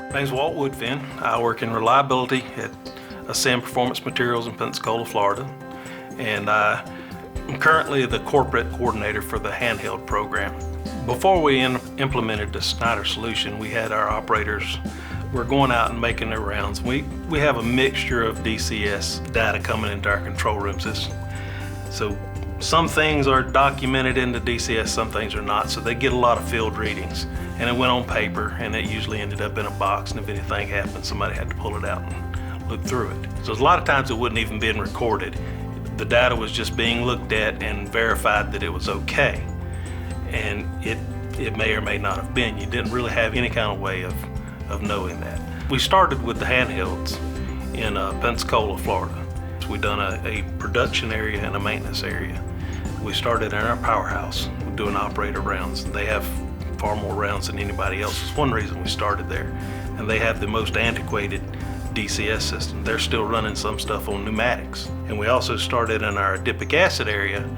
My name's Walt Woodfin. I work in reliability at Ascend Performance Materials in Pensacola, Florida, and I'm currently the corporate coordinator for the handheld program. Before we implemented the Snyder solution, we had our operators were going out and making their rounds. We have a mixture of DCS data coming into our control rooms. So some things are documented in the DCS, some things are not, so they get a lot of field readings. And it went on paper, and it usually ended up in a box, and if anything happened, somebody had to pull it out and look through it. So a lot of times it wouldn't even been recorded. The data was just being looked at and verified that it was okay. And it may or may not have been. You didn't really have any kind of way of knowing that. We started with the handhelds in Pensacola, Florida. We've done a production area and a maintenance area. We started in our powerhouse doing operator rounds. They have far more rounds than anybody else. It's one reason we started there. And they have the most antiquated DCS system. They're still running some stuff on pneumatics. And we also started in our adipic acid area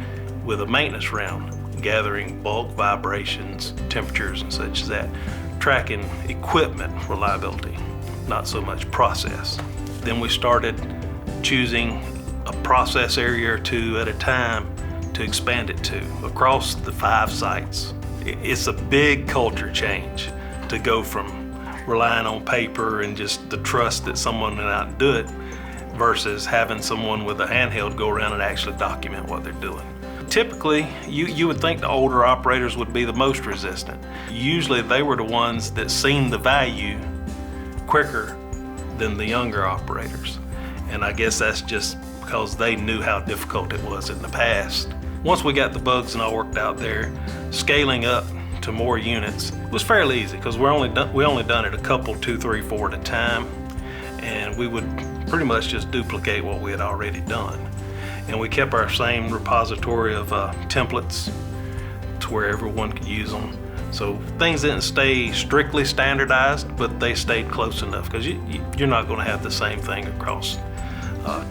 with a maintenance round, gathering bulk vibrations, temperatures, and such as that, tracking equipment reliability, not so much process. Then we started choosing a process area or two at a time to expand it to across the 5 sites. It's a big culture change to go from relying on paper and just the trust that someone went out and do it versus having someone with a handheld go around and actually document what they're doing. Typically, you would think the older operators would be the most resistant. Usually they were the ones that seen the value quicker than the younger operators. And I guess that's just because they knew how difficult it was in the past. Once we got the bugs and all worked out there, scaling up to more units was fairly easy because we only done it a couple, 2, 3, 4 at a time, and we would pretty much just duplicate what we had already done. And we kept our same repository of templates to where everyone could use them. So things didn't stay strictly standardized, but they stayed close enough because you're not going to have the same thing across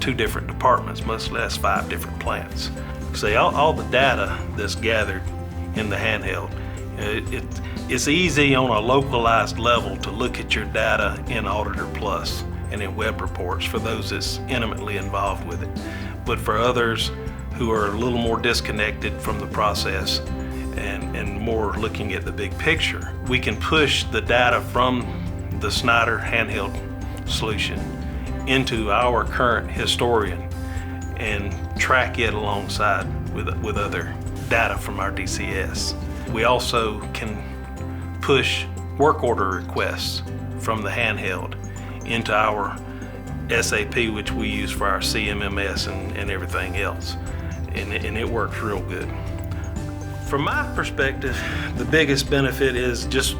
2 different departments, much less 5 different plants. See, all the data that's gathered in the handheld, it's easy on a localized level to look at your data in Auditor Plus and in web reports for those that's intimately involved with it. But for others who are a little more disconnected from the process and more looking at the big picture, we can push the data from the Snyder handheld solution into our current historian and track it alongside with other data from our DCS. We also can push work order requests from the handheld into our SAP, which we use for our CMMS and everything else. And it works real good. From my perspective, the biggest benefit is just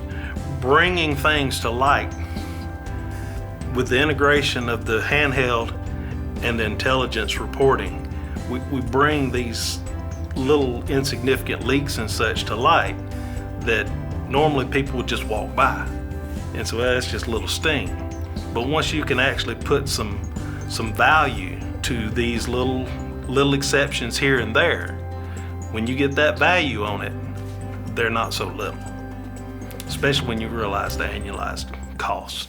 bringing things to light with the integration of the handheld and the intelligence reporting. We bring these little insignificant leaks and such to light that normally people would just walk by. And so that's just a little sting. But once you can actually put some value to these little exceptions here and there, when you get that value on it, they're not so little, especially when you realize the annualized cost.